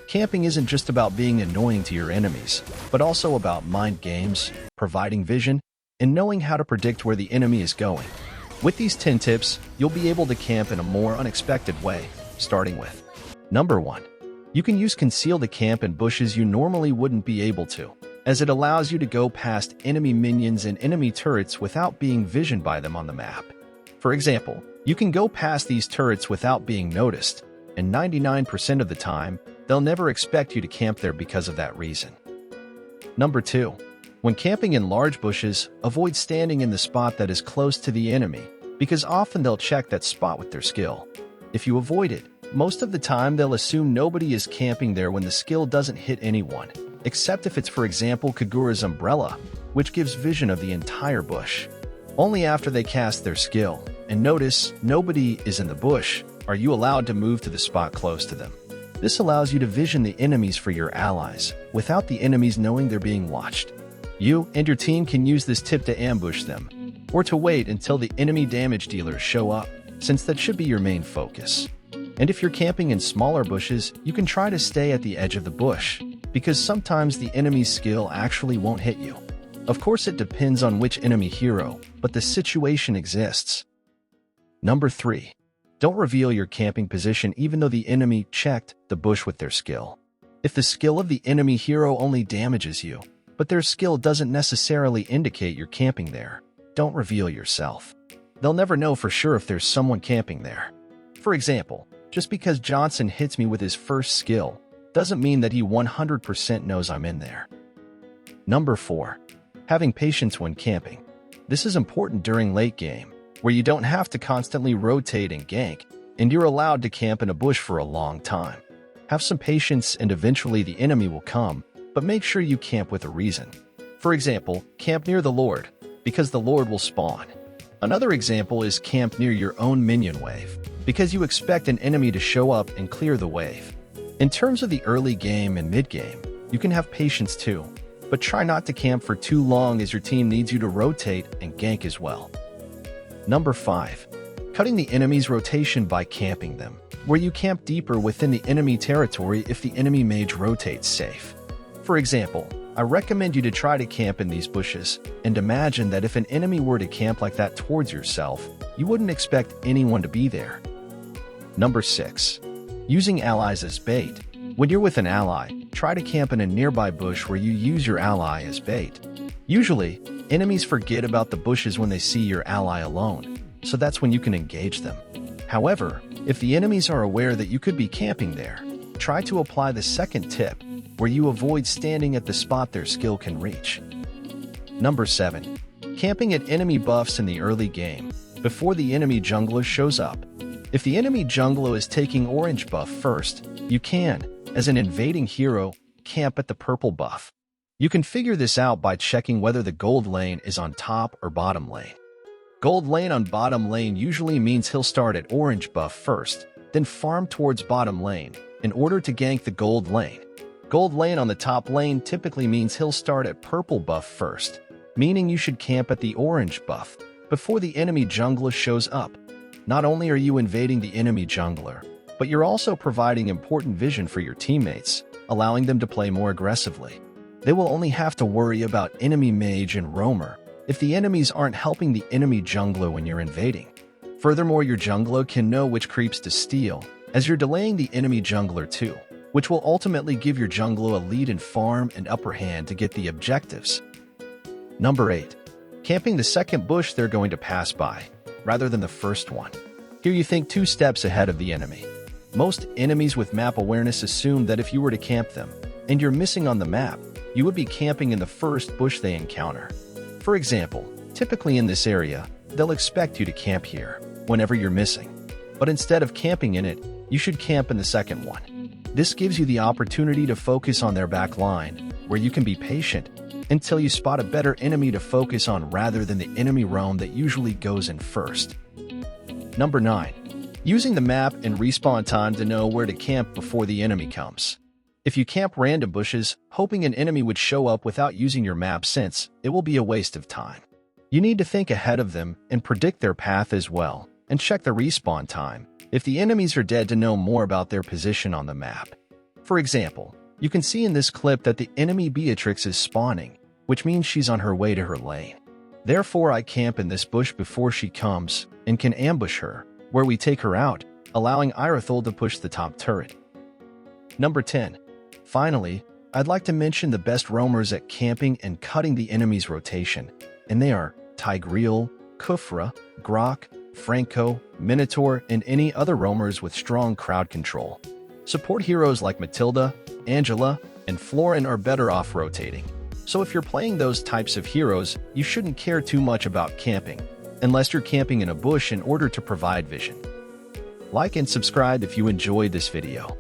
Camping isn't just about being annoying to your enemies, but also about mind games, providing vision, and knowing how to predict where the enemy is going. With these 10 tips, you'll be able to camp in a more unexpected way, starting with Number 1. You can use conceal to camp in bushes you normally wouldn't be able to, as it allows you to go past enemy minions and enemy turrets without being visioned by them on the map. For example, you can go past these turrets without being noticed, and 99% of the time, they'll never expect you to camp there because of that reason. Number 2. When camping in large bushes, avoid standing in the spot that is close to the enemy, because often they'll check that spot with their skill. If you avoid it, most of the time they'll assume nobody is camping there when the skill doesn't hit anyone, except if it's, for example, Kagura's umbrella, which gives vision of the entire bush. Only after they cast their skill, and notice nobody is in the bush, are you allowed to move to the spot close to them. This allows you to vision the enemies for your allies, without the enemies knowing they're being watched. You and your team can use this tip to ambush them, or to wait until the enemy damage dealers show up, since that should be your main focus. And if you're camping in smaller bushes, you can try to stay at the edge of the bush, because sometimes the enemy's skill actually won't hit you. Of course, it depends on which enemy hero, but the situation exists. Number 3. Don't reveal your camping position even though the enemy checked the bush with their skill. If the skill of the enemy hero only damages you, but their skill doesn't necessarily indicate you're camping there, don't reveal yourself. They'll never know for sure if there's someone camping there. For example, just because Johnson hits me with his first skill, doesn't mean that he 100% knows I'm in there. Number 4. Having patience when camping. This is important during late game, where you don't have to constantly rotate and gank, and you're allowed to camp in a bush for a long time. Have some patience and eventually the enemy will come, but make sure you camp with a reason. For example, camp near the Lord, because the Lord will spawn. Another example is camp near your own minion wave, because you expect an enemy to show up and clear the wave. In terms of the early game and mid-game, you can have patience too, but try not to camp for too long as your team needs you to rotate and gank as well. Number 5. Cutting the enemy's rotation by camping them, where you camp deeper within the enemy territory if the enemy mage rotates safe. For example, I recommend you to try to camp in these bushes, and imagine that if an enemy were to camp like that towards yourself, you wouldn't expect anyone to be there. Number 6. Using allies as bait. When you're with an ally, try to camp in a nearby bush where you use your ally as bait. Usually, enemies forget about the bushes when they see your ally alone, so that's when you can engage them. However, if the enemies are aware that you could be camping there, try to apply the second tip, where you avoid standing at the spot their skill can reach. Number 7. Camping at enemy buffs in the early game, before the enemy jungler shows up. If the enemy jungler is taking orange buff first, you can, as an invading hero, camp at the purple buff. You can figure this out by checking whether the gold lane is on top or bottom lane. Gold lane on bottom lane usually means he'll start at orange buff first, then farm towards bottom lane, in order to gank the gold lane. Gold lane on the top lane typically means he'll start at purple buff first, meaning you should camp at the orange buff, before the enemy jungler shows up. Not only are you invading the enemy jungler, but you're also providing important vision for your teammates, allowing them to play more aggressively. They will only have to worry about enemy mage and roamer if the enemies aren't helping the enemy jungler when you're invading. Furthermore, your jungler can know which creeps to steal, as you're delaying the enemy jungler too, which will ultimately give your jungler a lead in farm and upper hand to get the objectives. Number 8. Camping the second bush they're going to pass by, rather than the first one. Here you think 2 steps ahead of the enemy. Most enemies with map awareness assume that if you were to camp them, and you're missing on the map, you would be camping in the first bush they encounter. For example, typically in this area, they'll expect you to camp here, whenever you're missing. But instead of camping in it, you should camp in the second one. This gives you the opportunity to focus on their back line, where you can be patient until you spot a better enemy to focus on rather than the enemy roam that usually goes in first. Number 9. Using the map and respawn time to know where to camp before the enemy comes. If you camp random bushes, hoping an enemy would show up without using your map sense, it will be a waste of time. You need to think ahead of them and predict their path as well, and check the respawn time if the enemies are dead to know more about their position on the map. For example, you can see in this clip that the enemy Beatrix is spawning, which means she's on her way to her lane. Therefore, I camp in this bush before she comes and can ambush her, where we take her out, allowing Irothol to push the top turret. Number 10. Finally, I'd like to mention the best roamers at camping and cutting the enemy's rotation, and they are Tigreal, Kufra, Grok, Franco, Minotaur, and any other roamers with strong crowd control. Support heroes like Matilda, Angela, and Florin are better off rotating. So if you're playing those types of heroes, you shouldn't care too much about camping, unless you're camping in a bush in order to provide vision. Like and subscribe if you enjoyed this video.